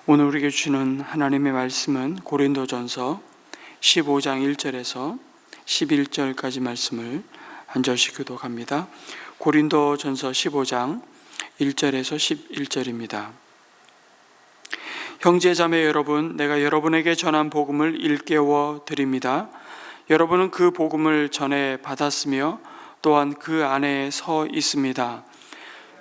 오늘 우리에게 주시는 하나님의 말씀은 고린도전서 15장 1절에서 11절까지 말씀을 한 절씩 교독합니다. 고린도전서 15장 1절에서 11절입니다. 형제자매 여러분, 내가 여러분에게 전한 복음을 일깨워 드립니다. 여러분은 그 복음을 전해 받았으며 또한 그 안에 서 있습니다.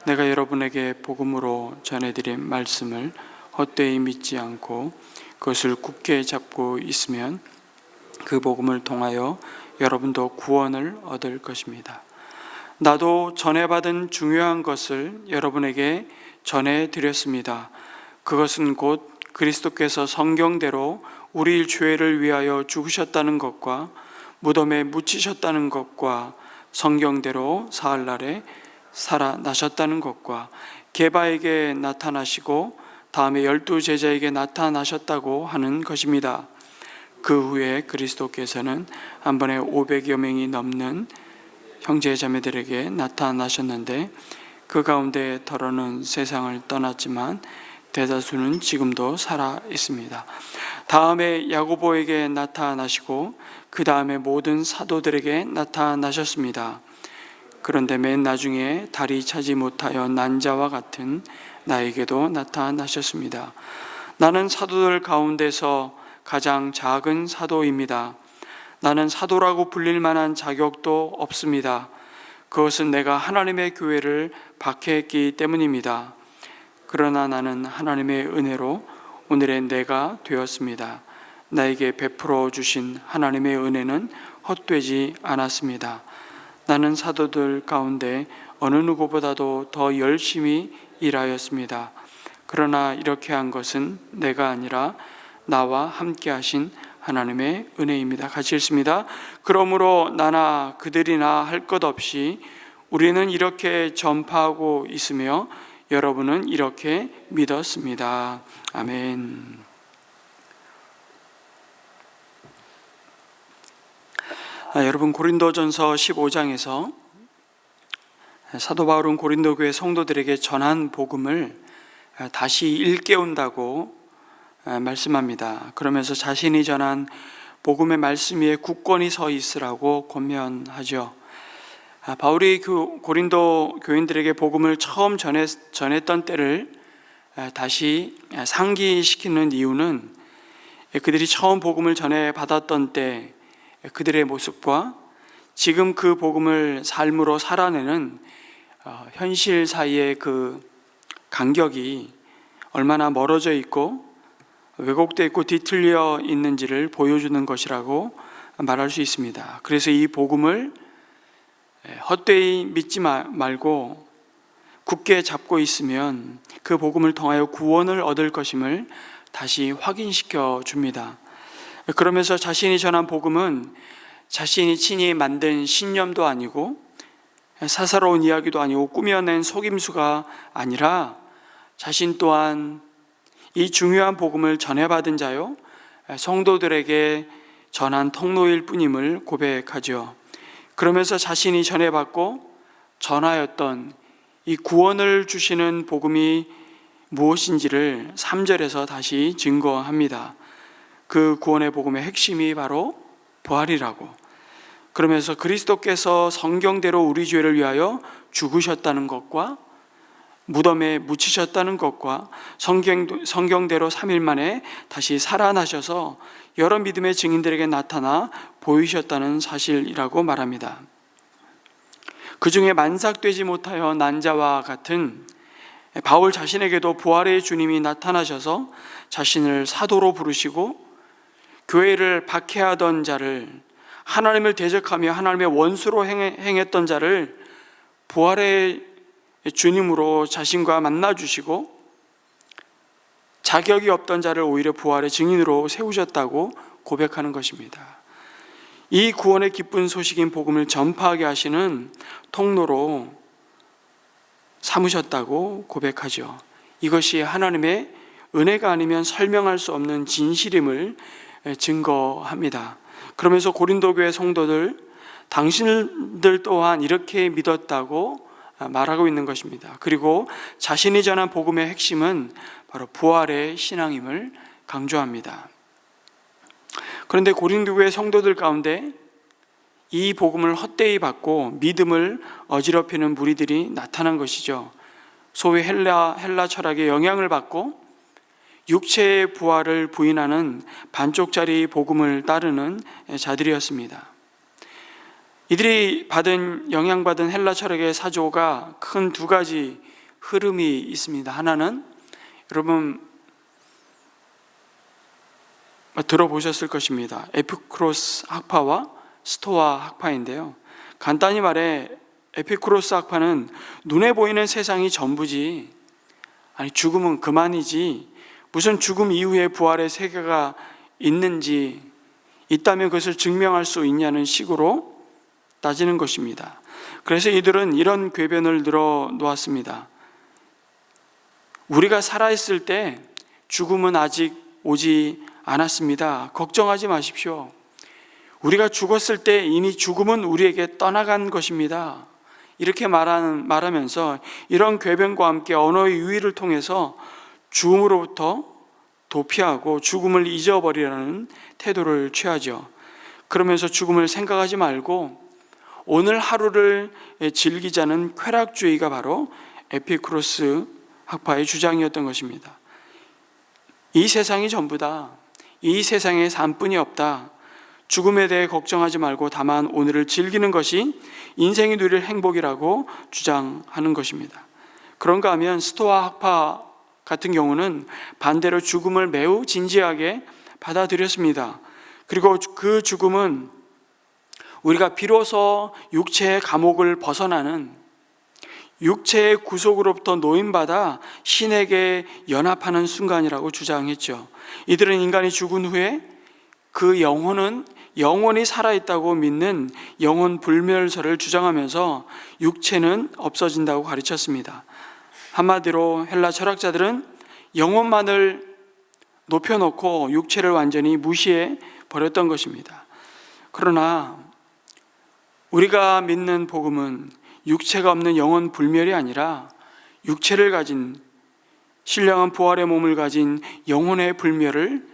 내가 여러분에게 복음으로 전해드린 말씀을 헛되이 믿지 않고 그것을 굳게 잡고 있으면 그 복음을 통하여 여러분도 구원을 얻을 것입니다. 나도 전해받은 중요한 것을 여러분에게 전해드렸습니다. 그것은 곧 그리스도께서 성경대로 우리 죄를 위하여 죽으셨다는 것과 무덤에 묻히셨다는 것과 성경대로 사흘날에 살아나셨다는 것과 게바에게 나타나시고 다음에 12 제자에게 나타나셨다고 하는 것입니다. 그 후에 그리스도께서는 한 번에 500여 명이 넘는 형제 자매들에게 나타나셨는데 그 가운데 더러는 세상을 떠났지만 대다수는 지금도 살아 있습니다. 다음에 야고보에게 나타나시고 그 다음에 모든 사도들에게 나타나셨습니다. 그런데 맨 나중에 다리 차지 못하여 난 자와 같은 나에게도 나타나셨습니다. 나는 사도들 가운데서 가장 작은 사도입니다. 나는 사도라고 불릴 만한 자격도 없습니다. 그것은 내가 하나님의 교회를 박해했기 때문입니다. 그러나 나는 하나님의 은혜로 오늘의 내가 되었습니다. 나에게 베풀어 주신 하나님의 은혜는 헛되지 않았습니다. 나는 사도들 가운데 어느 누구보다도 더 열심히 일하였습니다. 그러나 이렇게 한 것은 내가 아니라 나와 함께 하신 하나님의 은혜입니다. 같이 읽습니다. 그러므로 나나 그들이나 할 것 없이 우리는 이렇게 전파하고 있으며 여러분은 이렇게 믿었습니다. 아멘. 여러분, 고린도전서 15장에서 사도 바울은 고린도 교회 성도들에게 전한 복음을 다시 일깨운다고 말씀합니다. 그러면서 자신이 전한 복음의 말씀 위에 굳건히 서 있으라고 권면하죠. 바울이 고린도 교인들에게 복음을 처음 전했던 때를 다시 상기시키는 이유는 그들이 처음 복음을 전해 받았던 때 그들의 모습과 지금 그 복음을 삶으로 살아내는 현실 사이의 그 간격이 얼마나 멀어져 있고 왜곡되어 있고 뒤틀려 있는지를 보여주는 것이라고 말할 수 있습니다. 그래서 이 복음을 헛되이 믿지 말고 굳게 잡고 있으면 그 복음을 통하여 구원을 얻을 것임을 다시 확인시켜 줍니다. 그러면서 자신이 전한 복음은 자신이 친히 만든 신념도 아니고 사사로운 이야기도 아니고 꾸며낸 속임수가 아니라 자신 또한 이 중요한 복음을 전해받은 자요 성도들에게 전한 통로일 뿐임을 고백하죠. 그러면서 자신이 전해받고 전하였던 이 구원을 주시는 복음이 무엇인지를 3절에서 다시 증거합니다. 그 구원의 복음의 핵심이 바로 부활이라고, 그러면서 그리스도께서 성경대로 우리 죄를 위하여 죽으셨다는 것과 무덤에 묻히셨다는 것과 성경대로 3일 만에 다시 살아나셔서 여러 믿음의 증인들에게 나타나 보이셨다는 사실이라고 말합니다. 그 중에 만삭되지 못하여 난 자와 같은 바울 자신에게도 부활의 주님이 나타나셔서 자신을 사도로 부르시고 교회를 박해하던 자를, 하나님을 대적하며 하나님의 원수로 행했던 자를 부활의 주님으로 자신과 만나주시고 자격이 없던 자를 오히려 부활의 증인으로 세우셨다고 고백하는 것입니다. 이 구원의 기쁜 소식인 복음을 전파하게 하시는 통로로 삼으셨다고 고백하죠. 이것이 하나님의 은혜가 아니면 설명할 수 없는 진실임을 증거합니다. 그러면서 고린도 교회 성도들, 당신들 또한 이렇게 믿었다고 말하고 있는 것입니다. 그리고 자신이 전한 복음의 핵심은 바로 부활의 신앙임을 강조합니다. 그런데 고린도 교회 성도들 가운데 이 복음을 헛되이 받고 믿음을 어지럽히는 무리들이 나타난 것이죠. 소위 헬라 철학의 영향을 받고 육체의 부활을 부인하는 반쪽짜리 복음을 따르는 자들이었습니다. 이들이 영향받은 헬라 철학의 사조가 큰 두 가지 흐름이 있습니다. 하나는 여러분 들어보셨을 것입니다. 에피쿠로스 학파와 스토아 학파인데요. 간단히 말해 에피쿠로스 학파는 눈에 보이는 세상이 전부지, 아니 죽음은 그만이지, 무슨 죽음 이후에 부활의 세계가 있는지, 있다면 그것을 증명할 수 있냐는 식으로 따지는 것입니다. 그래서 이들은 이런 궤변을 늘어 놓았습니다. 우리가 살아있을 때 죽음은 아직 오지 않았습니다. 걱정하지 마십시오. 우리가 죽었을 때 이미 죽음은 우리에게 떠나간 것입니다. 이렇게 말하면서 이런 궤변과 함께 언어의 유희를 통해서 죽음으로부터 도피하고 죽음을 잊어버리라는 태도를 취하죠. 그러면서 죽음을 생각하지 말고 오늘 하루를 즐기자는 쾌락주의가 바로 에피쿠로스 학파의 주장이었던 것입니다. 이 세상이 전부다. 이 세상에 삶뿐이 없다. 죽음에 대해 걱정하지 말고 다만 오늘을 즐기는 것이 인생이 누릴 행복이라고 주장하는 것입니다. 그런가 하면 스토아 학파 같은 경우는 반대로 죽음을 매우 진지하게 받아들였습니다. 그리고 그 죽음은 우리가 비로소 육체의 감옥을 벗어나는, 육체의 구속으로부터 노임받아 신에게 연합하는 순간이라고 주장했죠. 이들은 인간이 죽은 후에 그 영혼은 영원히 살아있다고 믿는 영혼 불멸설을 주장하면서 육체는 없어진다고 가르쳤습니다. 한마디로 헬라 철학자들은 영혼만을 높여놓고 육체를 완전히 무시해 버렸던 것입니다. 그러나 우리가 믿는 복음은 육체가 없는 영혼 불멸이 아니라 육체를 가진, 신령한 부활의 몸을 가진 영혼의 불멸을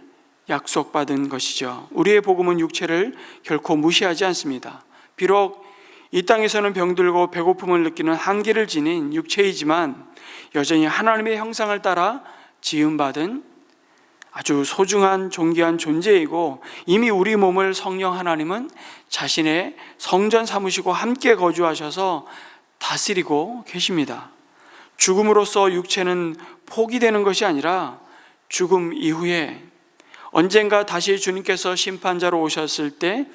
약속받은 것이죠. 우리의 복음은 육체를 결코 무시하지 않습니다. 비록 이 땅에서는 병들고 배고픔을 느끼는 한계를 지닌 육체이지만 여전히 하나님의 형상을 따라 지음받은 아주 소중한 존귀한 존재이고, 이미 우리 몸을 성령 하나님은 자신의 성전 삼으시고 함께 거주하셔서 다스리고 계십니다. 죽음으로써 육체는 포기되는 것이 아니라 죽음 이후에 언젠가 다시 주님께서 심판자로 오셨을 때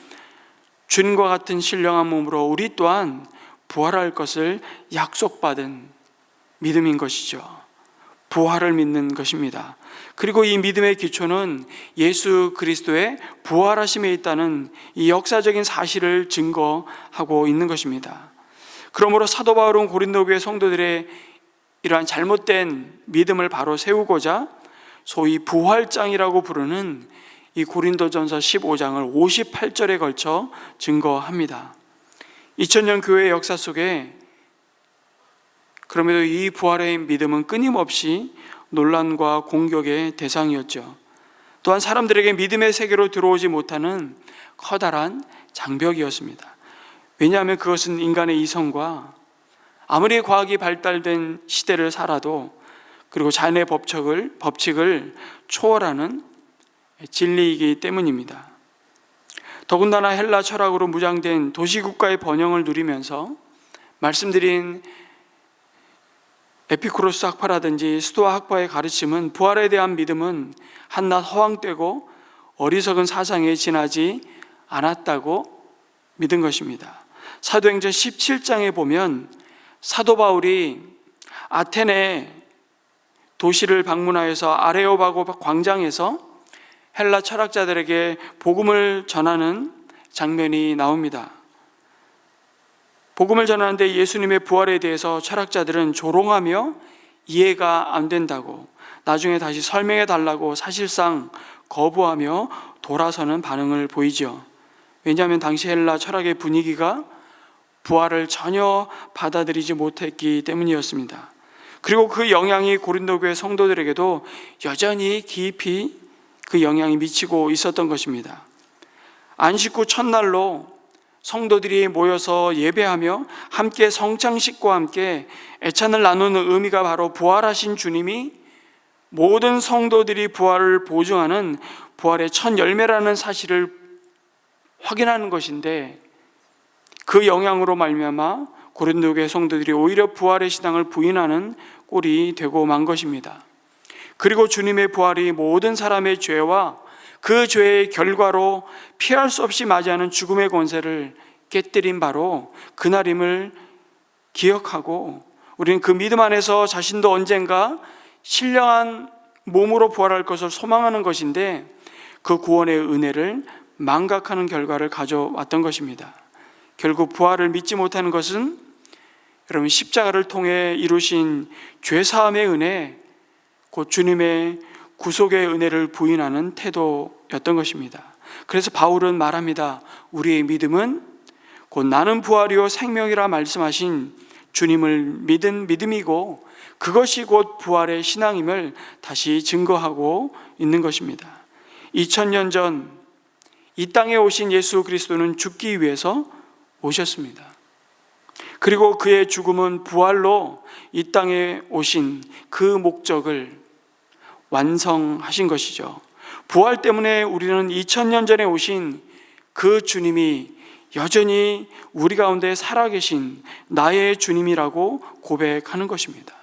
주님과 같은 신령한 몸으로 우리 또한 부활할 것을 약속받은 믿음인 것이죠. 부활을 믿는 것입니다. 그리고 이 믿음의 기초는 예수 그리스도의 부활하심에 있다는 이 역사적인 사실을 증거하고 있는 것입니다. 그러므로 사도 바울은 고린도 교회 성도들의 이러한 잘못된 믿음을 바로 세우고자 소위 부활장이라고 부르는 이 고린도전서 15장을 58절에 걸쳐 증거합니다. 2000년 교회의 역사 속에 그럼에도 이 부활의 믿음은 끊임없이 논란과 공격의 대상이었죠. 또한 사람들에게 믿음의 세계로 들어오지 못하는 커다란 장벽이었습니다. 왜냐하면 그것은 인간의 이성과 아무리 과학이 발달된 시대를 살아도, 그리고 자연의 법칙을 초월하는 진리이기 때문입니다. 더군다나 헬라 철학으로 무장된 도시국가의 번영을 누리면서 말씀드린 에피쿠로스 학파라든지 스토아 학파의 가르침은 부활에 대한 믿음은 한낱 허황되고 어리석은 사상에 지나지 않았다고 믿은 것입니다. 사도행전 17장에 보면 사도 바울이 아테네 도시를 방문하여서 아레오바고 광장에서 헬라 철학자들에게 복음을 전하는 장면이 나옵니다. 복음을 전하는데 예수님의 부활에 대해서 철학자들은 조롱하며 이해가 안 된다고, 나중에 다시 설명해 달라고 사실상 거부하며 돌아서는 반응을 보이죠. 왜냐하면 당시 헬라 철학의 분위기가 부활을 전혀 받아들이지 못했기 때문이었습니다. 그리고 그 영향이 고린도 교회 성도들에게도 여전히 깊이 그 영향이 미치고 있었던 것입니다. 안식 후 첫날로 성도들이 모여서 예배하며 함께 성찬식과 함께 애찬을 나누는 의미가 바로 부활하신 주님이 모든 성도들이 부활을 보증하는 부활의 첫 열매라는 사실을 확인하는 것인데, 그 영향으로 말미암아 고린도 교회 성도들이 오히려 부활의 신앙을 부인하는 꼴이 되고 만 것입니다. 그리고 주님의 부활이 모든 사람의 죄와 그 죄의 결과로 피할 수 없이 맞이하는 죽음의 권세를 깨뜨린 바로 그날임을 기억하고, 우리는 그 믿음 안에서 자신도 언젠가 신령한 몸으로 부활할 것을 소망하는 것인데, 그 구원의 은혜를 망각하는 결과를 가져왔던 것입니다. 결국 부활을 믿지 못하는 것은 여러분 십자가를 통해 이루신 죄사함의 은혜, 곧 주님의 구속의 은혜를 부인하는 태도였던 것입니다. 그래서 바울은 말합니다. 우리의 믿음은 곧 나는 부활이요 생명이라 말씀하신 주님을 믿은 믿음이고, 그것이 곧 부활의 신앙임을 다시 증거하고 있는 것입니다. 2000년 전 이 땅에 오신 예수 그리스도는 죽기 위해서 오셨습니다. 그리고 그의 죽음은 부활로 이 땅에 오신 그 목적을 완성하신 것이죠. 부활 때문에 우리는 2000년 전에 오신 그 주님이 여전히 우리 가운데 살아계신 나의 주님이라고 고백하는 것입니다.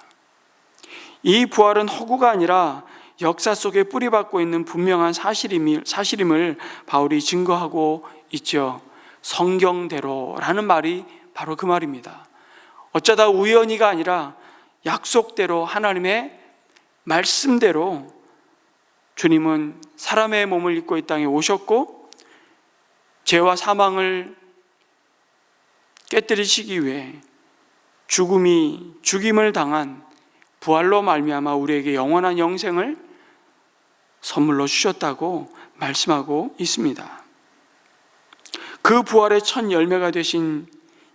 이 부활은 허구가 아니라 역사 속에 뿌리박고 있는 분명한 사실임을 바울이 증거하고 있죠. 성경대로라는 말이 바로 그 말입니다. 어쩌다 우연히가 아니라 약속대로, 하나님의 말씀대로 주님은 사람의 몸을 입고 이 땅에 오셨고, 죄와 사망을 깨뜨리시기 위해 죽임을 당한 부활로 말미암아 우리에게 영원한 영생을 선물로 주셨다고 말씀하고 있습니다. 그 부활의 첫 열매가 되신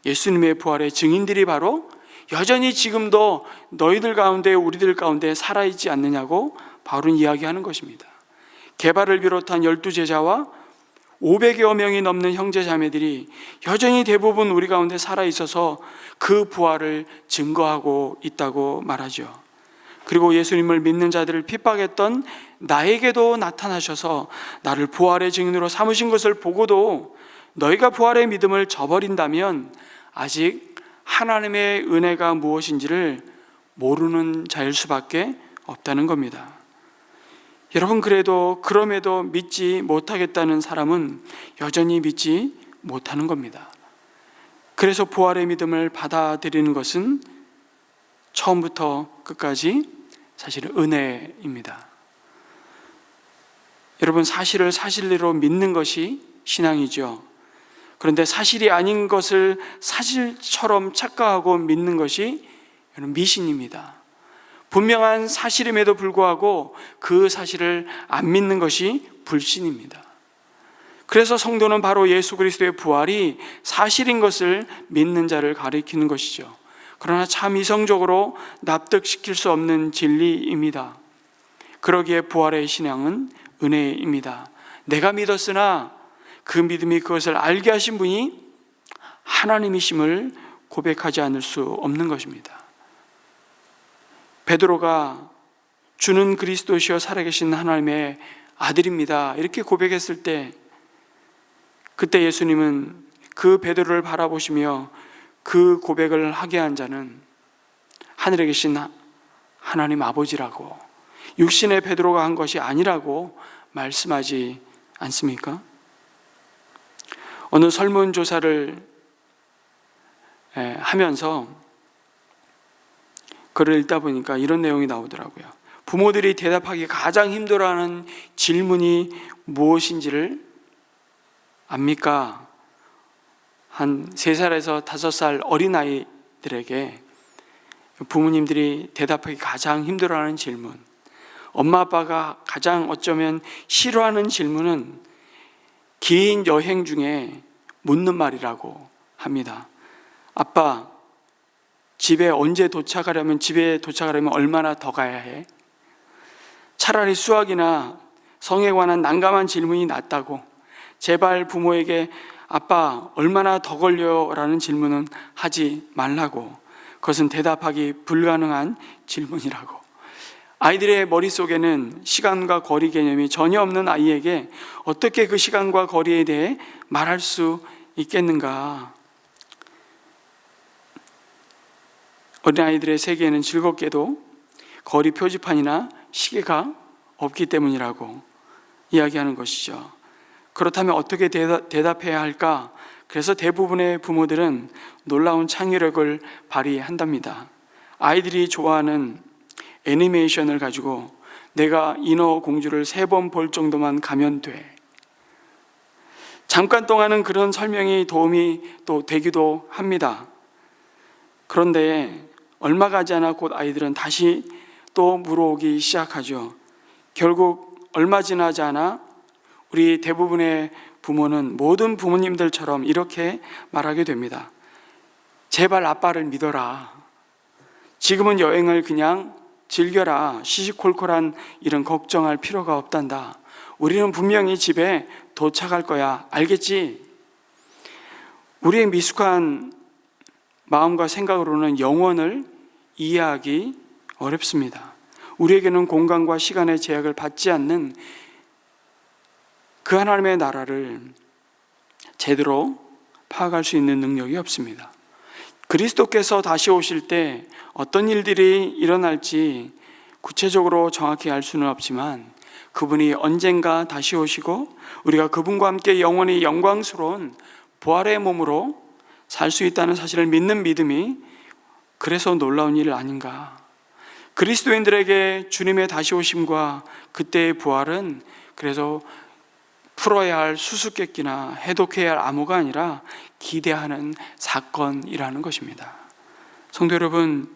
예수님의 부활의 증인들이 바로 여전히 지금도 너희들 가운데, 우리들 가운데 살아있지 않느냐고 바울은 이야기하는 것입니다. 게바를 비롯한 12제자와 500여 명이 넘는 형제자매들이 여전히 대부분 우리 가운데 살아있어서 그 부활을 증거하고 있다고 말하죠. 그리고 예수님을 믿는 자들을 핍박했던 나에게도 나타나셔서 나를 부활의 증인으로 삼으신 것을 보고도 너희가 부활의 믿음을 저버린다면 아직 하나님의 은혜가 무엇인지를 모르는 자일 수밖에 없다는 겁니다. 여러분, 그럼에도 믿지 못하겠다는 사람은 여전히 믿지 못하는 겁니다. 그래서 부활의 믿음을 받아들이는 것은 처음부터 끝까지 사실은 은혜입니다. 여러분, 사실을 사실대로 믿는 것이 신앙이죠. 그런데 사실이 아닌 것을 사실처럼 착각하고 믿는 것이 미신입니다. 분명한 사실임에도 불구하고 그 사실을 안 믿는 것이 불신입니다. 그래서 성도는 바로 예수 그리스도의 부활이 사실인 것을 믿는 자를 가리키는 것이죠. 그러나 참 이성적으로 납득시킬 수 없는 진리입니다. 그러기에 부활의 신앙은 은혜입니다. 내가 믿었으나 그 믿음이 그것을 알게 하신 분이 하나님이심을 고백하지 않을 수 없는 것입니다. 베드로가 주는 그리스도시여 살아계신 하나님의 아들입니다, 이렇게 고백했을 때, 그때 예수님은 그 베드로를 바라보시며 그 고백을 하게 한 자는 하늘에 계신 하나님 아버지라고, 육신의 베드로가 한 것이 아니라고 말씀하지 않습니까? 어느 설문조사를 하면서 글을 읽다 보니까 이런 내용이 나오더라고요. 부모들이 대답하기 가장 힘들어하는 질문이 무엇인지를 압니까? 한 3살에서 5살 어린아이들에게 부모님들이 대답하기 가장 힘들어하는 질문, 엄마 아빠가 가장 어쩌면 싫어하는 질문은 긴 여행 중에 묻는 말이라고 합니다. 아빠, 집에 도착하려면 얼마나 더 가야 해? 차라리 수학이나 성에 관한 난감한 질문이 낫다고. 제발 부모에게 아빠 얼마나 더 걸려요? 라는 질문은 하지 말라고. 그것은 대답하기 불가능한 질문이라고. 아이들의 머릿속에는 시간과 거리 개념이 전혀 없는 아이에게 어떻게 그 시간과 거리에 대해 말할 수 있겠는가? 어린아이들의 세계에는 즐겁게도 거리 표지판이나 시계가 없기 때문이라고 이야기하는 것이죠. 그렇다면 어떻게 대답해야 할까? 그래서 대부분의 부모들은 놀라운 창의력을 발휘한답니다. 아이들이 좋아하는 애니메이션을 가지고 내가 인어공주를 3번 볼 정도만 가면 돼. 잠깐 동안은 그런 설명이 도움이 또 되기도 합니다. 그런데 얼마 가지 않아 곧 아이들은 다시 또 물어오기 시작하죠. 결국 얼마 지나지 않아 우리 대부분의 부모는 모든 부모님들처럼 이렇게 말하게 됩니다. 제발 아빠를 믿어라. 지금은 여행을 그냥 즐겨라. 시시콜콜한 일은 걱정할 필요가 없단다. 우리는 분명히 집에 도착할 거야. 알겠지? 우리의 미숙한 마음과 생각으로는 영원을 이해하기 어렵습니다. 우리에게는 공간과 시간의 제약을 받지 않는 그 하나님의 나라를 제대로 파악할 수 있는 능력이 없습니다. 그리스도께서 다시 오실 때 어떤 일들이 일어날지 구체적으로 정확히 알 수는 없지만 그분이 언젠가 다시 오시고 우리가 그분과 함께 영원히 영광스러운 부활의 몸으로 살 수 있다는 사실을 믿는 믿음이 그래서 놀라운 일 아닌가. 그리스도인들에게 주님의 다시 오심과 그때의 부활은 그래서 풀어야 할 수수께끼나 해독해야 할 암호가 아니라 기대하는 사건이라는 것입니다. 성도 여러분,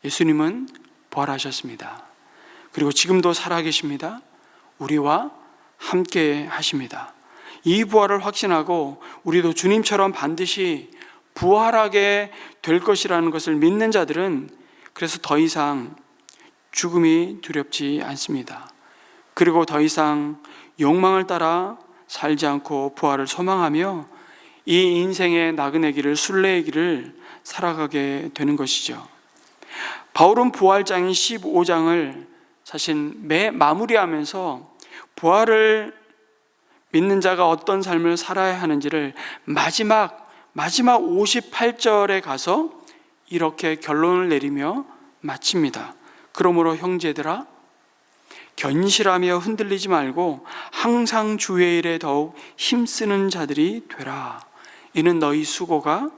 예수님은 부활하셨습니다. 그리고 지금도 살아계십니다. 우리와 함께 하십니다. 이 부활을 확신하고 우리도 주님처럼 반드시 부활하게 될 것이라는 것을 믿는 자들은 그래서 더 이상 죽음이 두렵지 않습니다. 그리고 더 이상 욕망을 따라 살지 않고 부활을 소망하며 이 인생의 나그네 길을, 순례의 길을 살아가게 되는 것이죠. 바울은 부활장인 15장을 사실 마무리하면서 부활을 믿는 자가 어떤 삶을 살아야 하는지를 마지막 58절에 가서 이렇게 결론을 내리며 마칩니다. 그러므로 형제들아, 견실하며 흔들리지 말고 항상 주의 일에 더욱 힘쓰는 자들이 되라. 이는 너희 수고가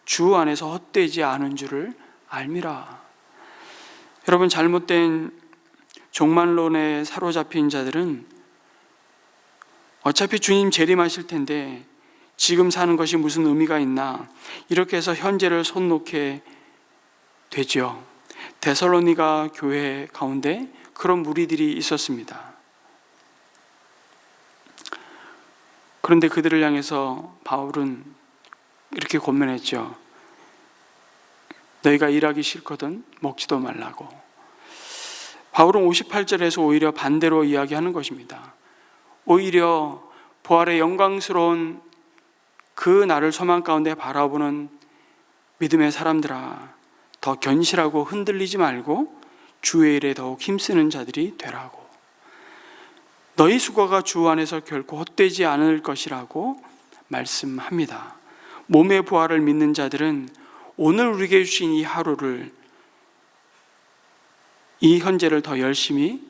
주 안에서 헛되지 않은 줄을 알미라. 여러분, 잘못된 종말론에 사로잡힌 자들은 어차피 주님 재림하실 텐데 지금 사는 것이 무슨 의미가 있나, 이렇게 해서 현재를 손 놓게 되죠. 데살로니가 교회 가운데 그런 무리들이 있었습니다. 그런데 그들을 향해서 바울은 이렇게 권면했죠. 너희가 일하기 싫거든 먹지도 말라고. 바울은 58절에서 오히려 반대로 이야기하는 것입니다. 오히려 부활의 영광스러운 그 날을 소망 가운데 바라보는 믿음의 사람들아, 더 견실하고 흔들리지 말고 주의 일에 더욱 힘쓰는 자들이 되라고. 너희 수고가 주 안에서 결코 헛되지 않을 것이라고 말씀합니다. 몸의 부활을 믿는 자들은 오늘 우리에게 주신 이 하루를, 이 현재를 더 열심히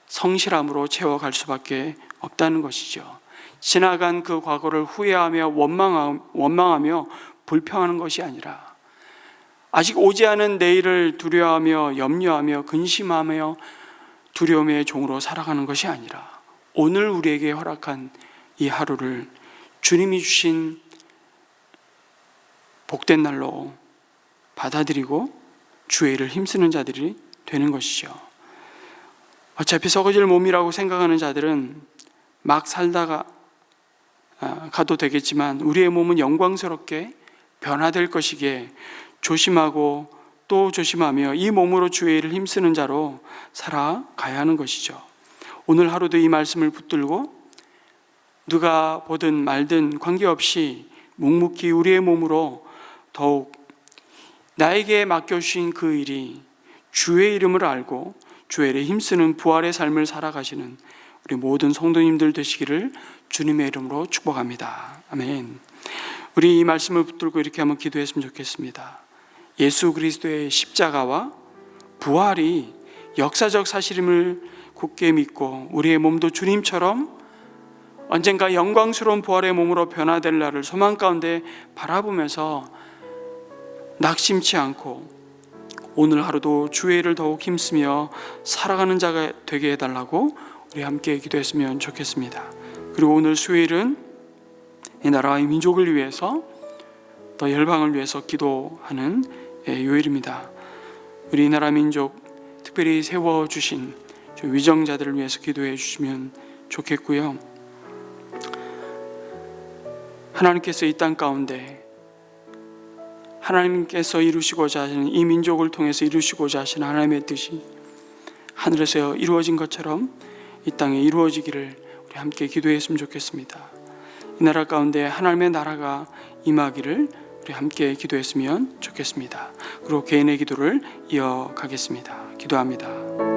성실함으로 채워갈 수밖에 없다는 것이죠. 지나간 그 과거를 후회하며 원망하며 불평하는 것이 아니라 아직 오지 않은 내일을 두려워하며 염려하며 근심하며 두려움의 종으로 살아가는 것이 아니라 오늘 우리에게 허락한 이 하루를 주님이 주신 복된 날로 받아들이고 주의 일을 힘쓰는 자들이 되는 것이죠. 어차피 썩어질 몸이라고 생각하는 자들은 막 살다가 가도 되겠지만 우리의 몸은 영광스럽게 변화될 것이기에 조심하고 또 조심하며 이 몸으로 주의 일을 힘쓰는 자로 살아가야 하는 것이죠. 오늘 하루도 이 말씀을 붙들고 누가 보든 말든 관계없이 묵묵히 우리의 몸으로 더욱 나에게 맡겨주신 그 일이 주의 이름을 알고 주의 일에 힘쓰는 부활의 삶을 살아가시는 우리 모든 성도님들 되시기를 주님의 이름으로 축복합니다. 아멘. 우리 이 말씀을 붙들고 이렇게 한번 기도했으면 좋겠습니다. 예수 그리스도의 십자가와 부활이 역사적 사실임을 굳게 믿고 우리의 몸도 주님처럼 언젠가 영광스러운 부활의 몸으로 변화될 날을 소망 가운데 바라보면서 낙심치 않고 오늘 하루도 주의 일을 더욱 힘쓰며 살아가는 자가 되게 해달라고 우리 함께 기도했으면 좋겠습니다. 그리고 오늘 수요일은 이 나라와 이 민족을 위해서 또 열방을 위해서 기도하는 요일입니다. 우리 나라 민족 특별히 세워주신 위정자들을 위해서 기도해 주시면 좋겠고요. 하나님께서 이 땅 가운데 하나님께서 이루시고자 하시는 이 민족을 통해서 이루시고자 하시는 하나님의 뜻이 하늘에서 이루어진 것처럼 이 땅에 이루어지기를 우리 함께 기도했으면 좋겠습니다. 이 나라 가운데 하나님의 나라가 임하기를 우리 함께 기도했으면 좋겠습니다. 그리고 개인의 기도를 이어가겠습니다. 기도합니다.